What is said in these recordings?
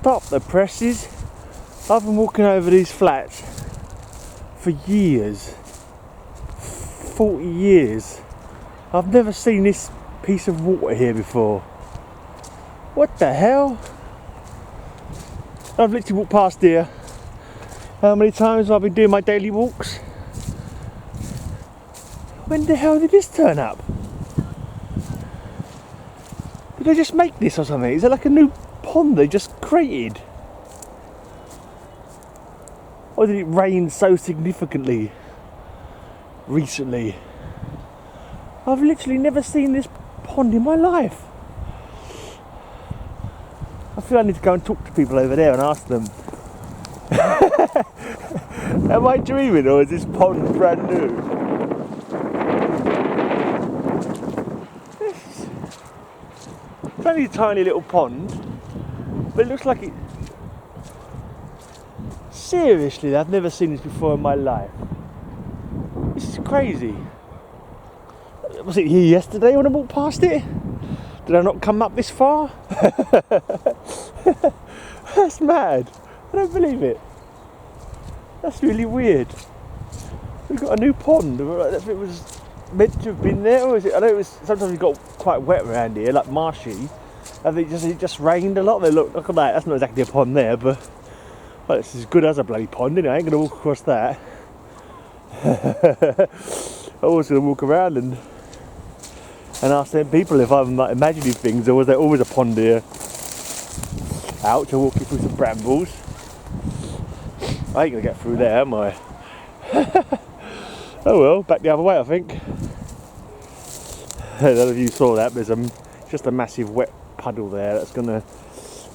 stop the presses. I've been walking over these flats for years, 40 years. I've never seen this piece of water here before. What the hell? I've literally walked past here. How many times have I been doing my daily walks? When the hell did this turn up? Did they just make this or something? Is it like a new pond they just created? Or did it rain so significantly recently? I've literally never seen this pond in my life. I feel I need to go and talk to people over there and ask them. Am I dreaming, or is this pond brand new? It's only a tiny little pond, but it looks like it... Seriously, I've never seen this before in my life. This is crazy. Was it here yesterday when I walked past it? Did I not come up this far? That's mad. I don't believe it. That's really weird. We've got a new pond. If it was meant to have been there, or is it? I know it was. Sometimes it got quite wet around here, like marshy. I think it just rained a lot. They look at that. That's not exactly a pond there, but well, it's as good as a bloody pond, isn't it? I ain't gonna walk across that. I'm always gonna walk around and ask them people if I'm like imagining things, or was there always a pond here? Ouch! I'm walking through some brambles. I ain't gonna get through there, am I? Oh well, back the other way, I think. I don't know if you saw that, there's just a massive wet puddle there that's gonna...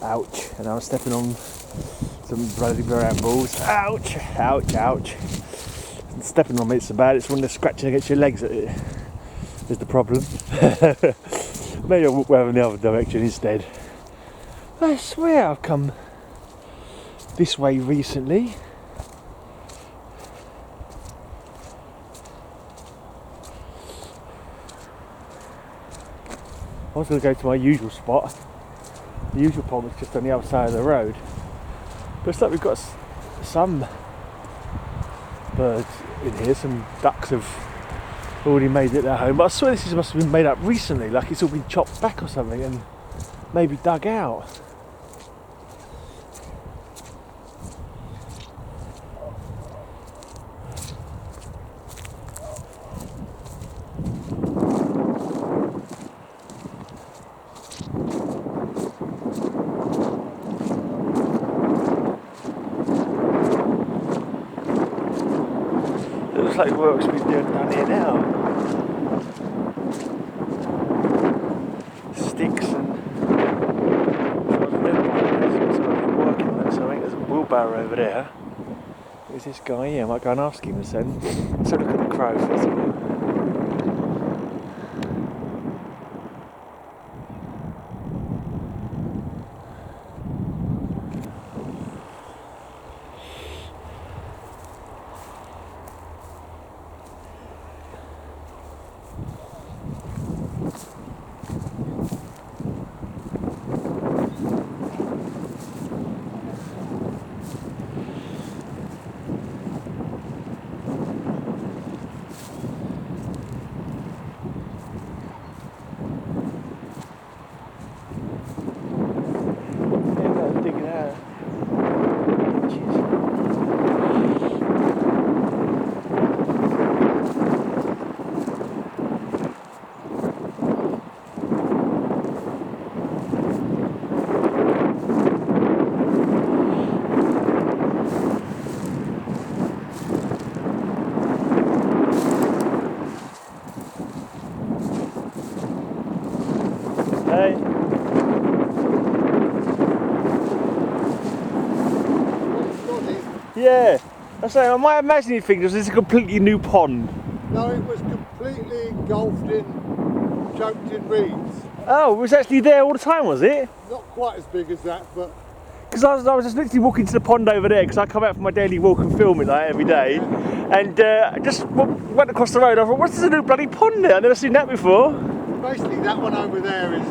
Ouch! And I'm stepping on some bloody brambles. Ouch! Ouch! Ouch! And stepping on it's bad, it's when they're scratching against your legs that is the problem. Maybe I'll walk round in the other direction instead. I swear I've come this way recently. I was going to go to my usual spot. The usual pond was just on the other side of the road. But it's like we've got some birds in here, some ducks have already made it their home. But I swear this must have been made up recently, like it's all been chopped back or something and maybe dug out. Looks like work's been done here now. Sticks and working on it, so I think there's a wheelbarrow over there. Who's this guy here? I might go and ask him and then. So look at the crow first. Hey. Yeah. I say, am I imagining things? Was this a completely new pond? No, it was completely engulfed in, choked in reeds. Oh, it was actually there all the time, was it? Not quite as big as that, but... Because I was just literally walking to the pond over there, because I come out for my daily walk and film it like every day. Yeah. And I just went across the road. I thought, what's this new bloody pond there? I've never seen that before. Basically, that one over there is...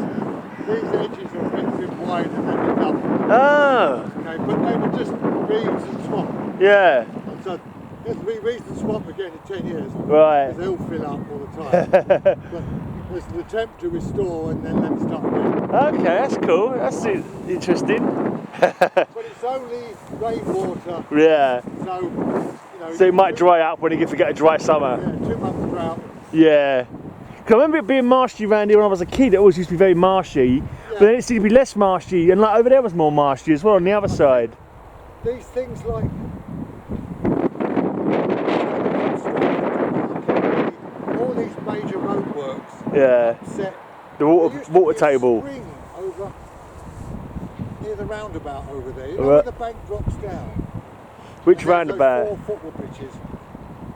These edges are a bit too wide and they're double. Oh. but they were just reeds and swamp. Yeah. And so there's to be reeds and swamp again in 10 years. Right. Because they'll fill up all the time. But there's an attempt to restore and then let it start again. Okay, that's cool. That's interesting. But it's only rainwater. Yeah. So, you know. So it might dry up when you get a dry summer. Yeah, 2 months drought. Yeah. 'Cause I remember it being marshy around here when I was a kid. It always used to be very marshy. But then it seemed to be less marshy. And like over there was more marshy as well on the other side. These things like all these major roadworks. Yeah. Set. The There used to water be a table. spring over near the roundabout over there. You know Right. where the bank drops down. Which And there's those roundabout? 4 football pitches.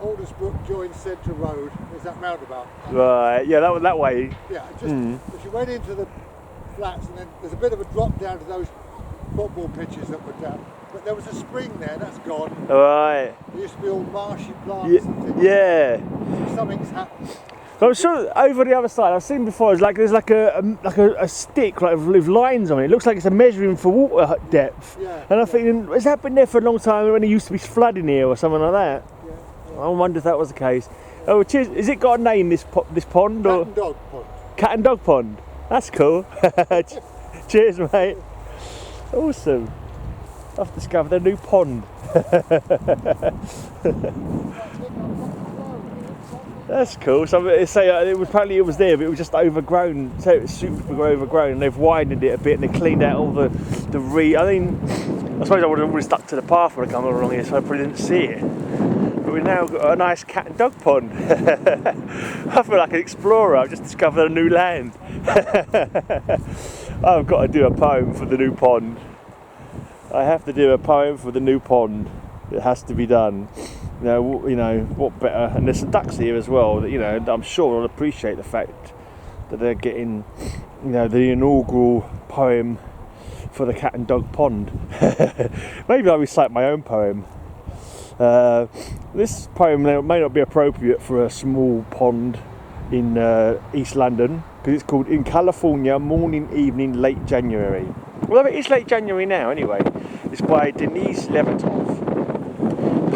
Aldersbrook joins Centre Road. There's that roundabout. Right. Yeah, that way. Yeah, just if you went into the flats and then there's a bit of a drop down to those football pitches that were down. But there was a spring there, that's gone. Right. There used to be all marshy plants and things. Yeah. Something's happened. I'm sure over the other side, I've seen before. It's like there's like a stick like with lines on it. It looks like it's a measuring for water depth. Yeah, And I'm thinking, has that been there for a long time when it used to be flooding here or something like that? Yeah. I wonder if that was the case. Oh, cheers. Is it got a name, this pond? Cat Or and dog pond. Cat and dog pond? That's cool. Cheers, mate. Awesome. I've discovered a new pond. That's cool. So they say apparently it was there, but it was just overgrown. So it was super overgrown, and they've widened it a bit, and they cleaned out all the I mean, I suppose I would have already stuck to the path when I come along here, so I probably didn't see it. But we've now got a nice cat and dog pond. I feel like an explorer. I've just discovered a new land. I've got to do a poem for the new pond. I have to do a poem for the new pond. It has to be done. You know, what better? And there's some ducks here as well. That, you know, I'm sure will appreciate the fact that they're getting, you know, the inaugural poem for the cat and dog pond. Maybe I'll recite my own poem. This poem may not be appropriate for a small pond in East London because it's called "In California, Morning, Evening, Late January." Well, it is late January now anyway. It's by Denise Levertov.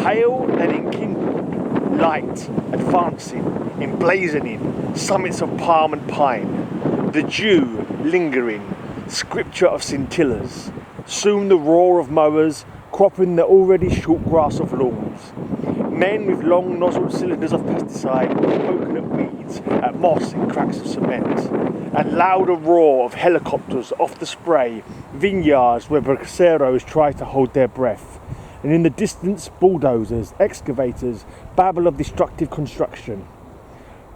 Pale and enkindled, light advancing, emblazoning, summits of palm and pine, the dew lingering, scripture of scintillas, soon the roar of mowers cropping the already short grass of lawns, men with long nozzled cylinders of pesticide poking at weeds, at moss and cracks of cement, and louder roar of helicopters off the spray, vineyards where braceros try to hold their breath. And in the distance, bulldozers, excavators, babble of destructive construction.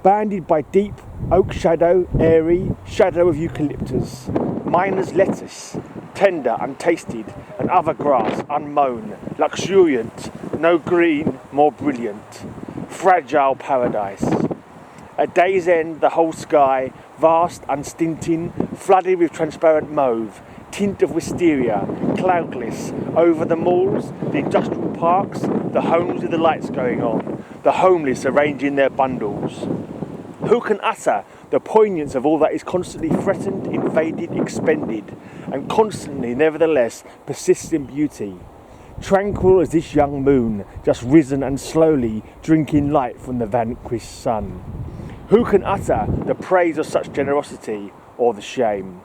Banded by deep oak shadow, airy shadow of eucalyptus, miner's lettuce, tender, untasted, and other grass unmown, luxuriant, no green, more brilliant, fragile paradise. At day's end, the whole sky, vast, unstinting, flooded with transparent mauve, tint of wisteria, cloudless, over the malls, the industrial parks, the homes with the lights going on, the homeless arranging their bundles. Who can utter the poignance of all that is constantly threatened, invaded, expended, and constantly, nevertheless, persists in beauty? Tranquil as this young moon, just risen and slowly drinking light from the vanquished sun. Who can utter the praise of such generosity or the shame?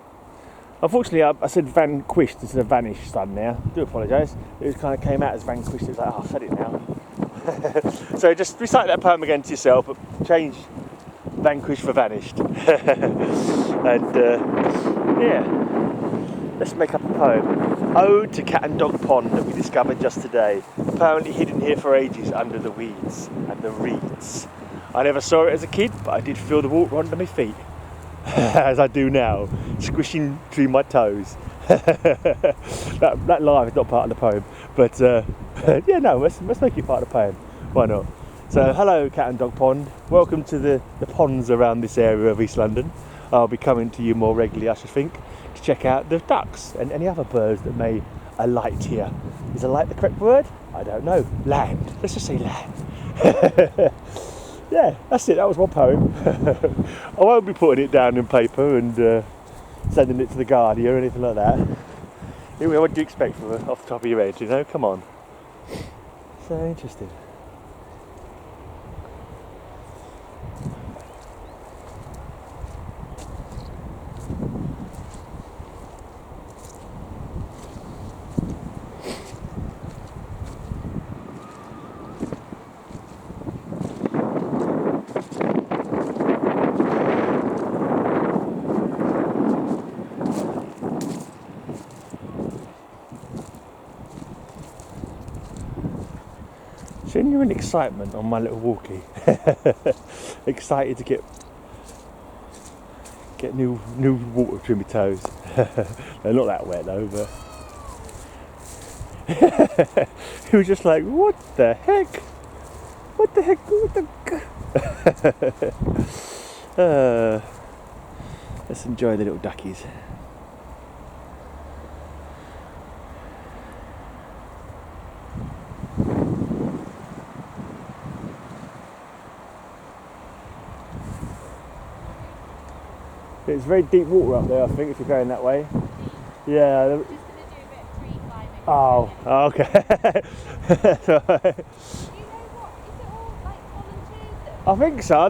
Unfortunately, I said vanquished instead of vanished sun now. I do apologise. It kind of came out as vanquished. It was like, oh, I've said it now. So just recite that poem again to yourself, but change vanquished for vanished. And yeah, let's make up a poem. Ode to Cat and Dog Pond that we discovered just today. Apparently hidden here for ages under the weeds and the reeds. I never saw it as a kid, but I did feel the water under my feet. As I do now, squishing between my toes. that live is not part of the poem, but yeah, no, let's make it part of the poem. Why not? So, hello, Cat and Dog Pond. Welcome to the ponds around this area of East London. I'll be coming to you more regularly, I should think, to check out the ducks and any other birds that may alight here. Is alight the correct word? I don't know. Land. Let's just say land. Yeah, that's it. That was my poem. I won't be putting it down in paper and sending it to the Guardian or anything like that. What do you expect from off the top of your head, you know? Come on. So interesting. Genuine excitement on my little walkie. Excited to get new water between my toes. They're not that wet though, but he was just like, what the heck? What the heck? Let's enjoy the little duckies. It's very deep water up there, I think, if you're going that way. Yeah. Just going to do a bit of tree climbing. Oh, okay. Do you know what? Is it all like volunteers? I think so. I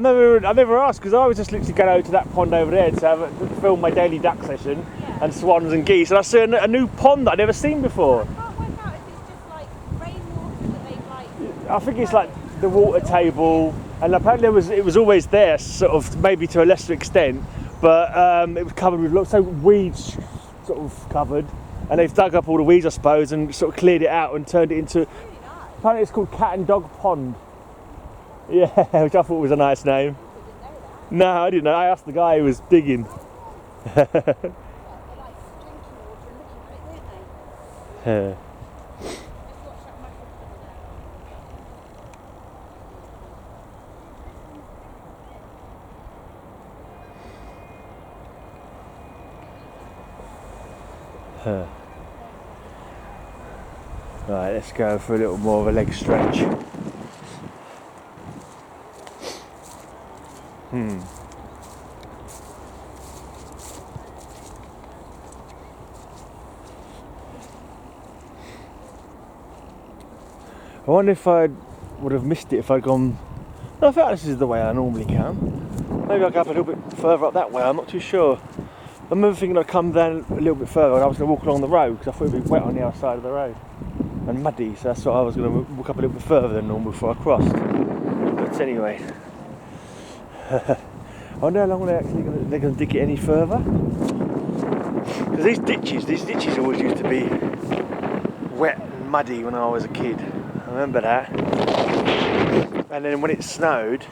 never asked because I was just literally going over to that pond over there to film my daily duck session and swans and geese, and I see a new pond that I'd never seen before. I can't work out if it's just like rainwater that they've like. I think it's like the water table, and apparently it was always there, sort of maybe to a lesser extent. But it was covered with lots of weeds, sort of covered, and they've dug up all the weeds, I suppose, and sort of cleared it out and turned it into. Really nice. Apparently, it's called Cat and Dog Pond. Yeah, which I thought was a nice name. I didn't know that. No, I didn't know. I asked the guy who was digging. Well, they like drinking water and looking at it, don't they? Yeah. Just watch that mushroom coming Right, let's go for a little more of a leg stretch. I wonder if I would have missed it if I'd gone. No, I feel like this is the way I normally come. Maybe I'll go up a little bit further up that way, I'm not too sure. I remember thinking I'd come down a little bit further and I was going to walk along the road because I thought it'd be wet on the other side of the road and muddy, so that's why I was going to walk up a little bit further than normal before I crossed. But anyway, I wonder how long they're going to dig it any further. Because these ditches always used to be wet and muddy when I was a kid. I remember that. And then when it snowed,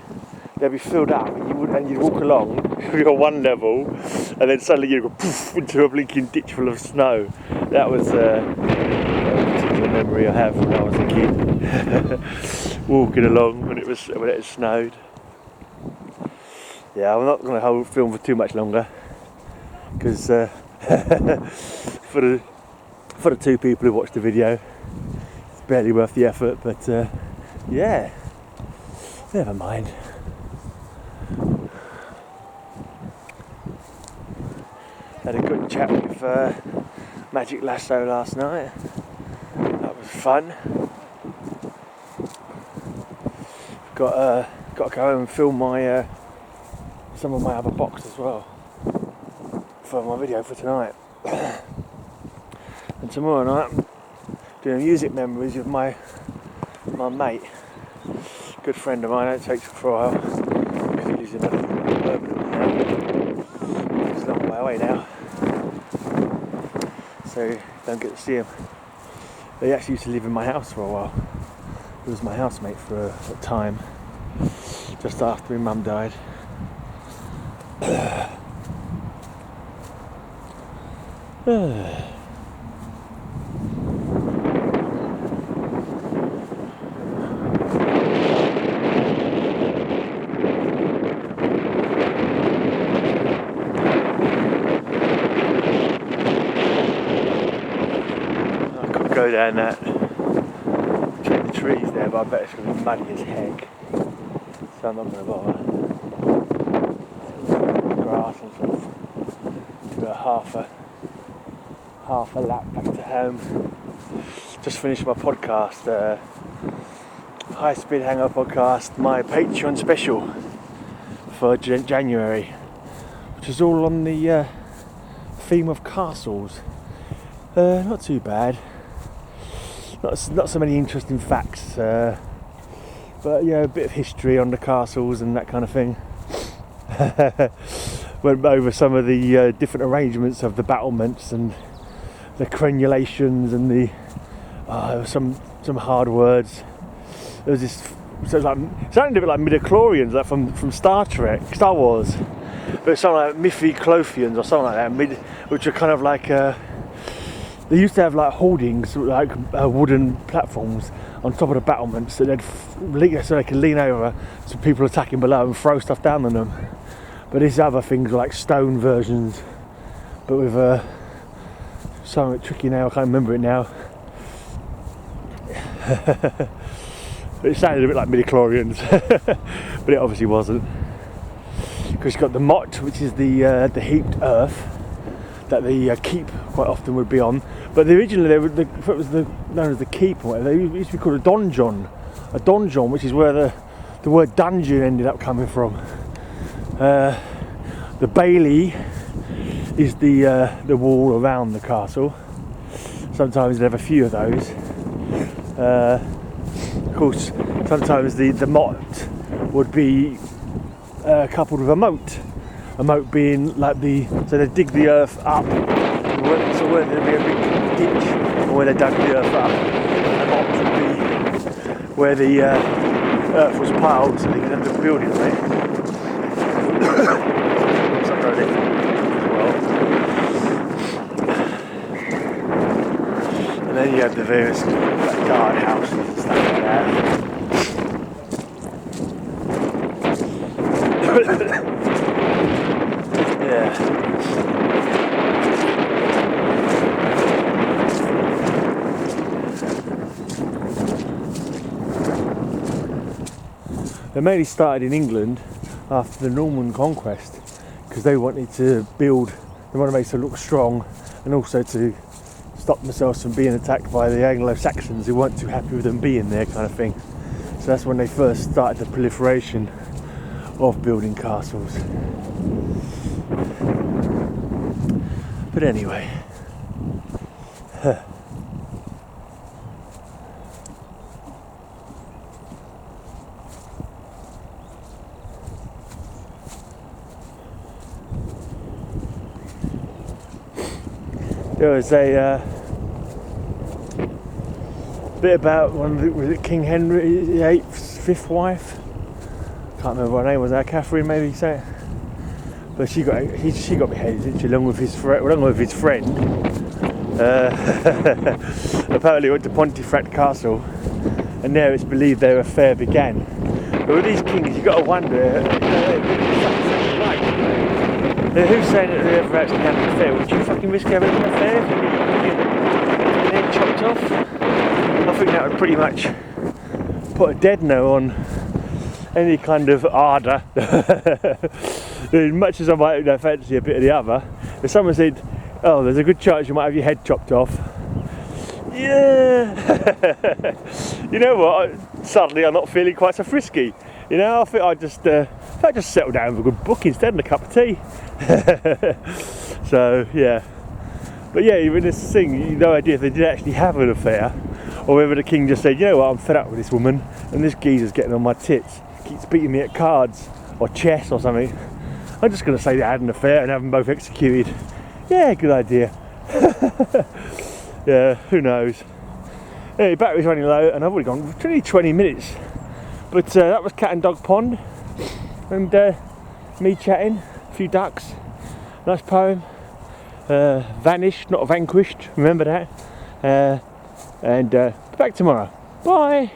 they'd be filled up, and you'd walk along on one level, and then suddenly you'd go poof into a blinking ditch full of snow. That was a particular memory I have when I was a kid, walking along when it snowed. Yeah, I'm not going to hold film for too much longer, because for the two people who watched the video, it's barely worth the effort. But yeah, never mind. Had a good chat with Magic Lasso last night. That was fun. Got to go home and film my some of my other box as well for my video for tonight. And tomorrow night I'm doing music memories with my mate, good friend of mine. It takes for a while because he lives in Birmingham now. It's a long way away now, so don't get to see him. He actually used to live in my house for a while. He was my housemate for a time, just after my mum died. Go down that, check the trees there, but I bet it's going to be muddy as heck, so I'm not going to bother. Grass and sort of do a half a lap back to home. Just finished my podcast, High Speed Hangover podcast, my Patreon special for January, which is all on the theme of castles. Not too bad. Not so many interesting facts, but yeah, a bit of history on the castles and that kind of thing. Went over some of the different arrangements of the battlements and the crenulations and the some hard words. There was this, so it sounded a bit like midichlorians, like from Star Wars, but it's something like miffi-clothians or something like that, which are kind of like they used to have like hoardings, like wooden platforms on top of the battlements that they'd so they could lean over to people attacking below and throw stuff down on them. But these other things were like stone versions, but with something tricky now. I can't remember it now. It sounded a bit like midichlorians, but it obviously wasn't, because you've got the motte, which is the heaped earth that the keep quite often would be on. But originally it was known as the keep or whatever, they used to be called a donjon, which is where the word dungeon ended up coming from. The bailey is the wall around the castle. Sometimes they have a few of those. Of course, sometimes the motte would be coupled with a moat. A moat being like so they dig the earth up, so where there'd be a big ditch, or where they dug the earth up, and the moat would be where the earth was piled, so they could have the building on it. Sometimes they as well. And then you have the various guard houses and stuff like that. Yeah. They mainly started in England after the Norman conquest, because they wanted to make it look strong, and also to stop themselves from being attacked by the Anglo-Saxons who weren't too happy with them being there, kind of thing. So that's when they first started the proliferation of building castles. But anyway, there was a bit about was it King Henry VIII's fifth wife? Can't remember what her name was. Catherine, maybe say it. But she got beheaded along with his friend. Apparently went to Pontefract Castle, and there it's believed their affair began. But with these kings, you've got to wonder, who's saying that they ever actually had an affair? Would you fucking risk having an affair if you get your head chopped off? I think that would pretty much put a dead no on any kind of ardour. Much as I might fancy a bit of the other, if someone said, oh, there's a good chance you might have your head chopped off, yeah. You know what, suddenly I'm not feeling quite so frisky. You know, I think I'd just settle down with a good book instead and a cup of tea. So yeah, but yeah, even this thing, you no idea if they did actually have an affair, or whether the king just said, you know what, I'm fed up with this woman and this geezer's getting on my tits, keeps beating me at cards or chess or something. I'm just going to say they had an affair and have them both executed. Yeah, good idea. Yeah, who knows. Anyway, battery's running low and I've already gone 20 minutes. But that was Cat and Dog Pond, and me chatting, a few ducks, nice poem, vanished, not vanquished, remember that, and back tomorrow. Bye!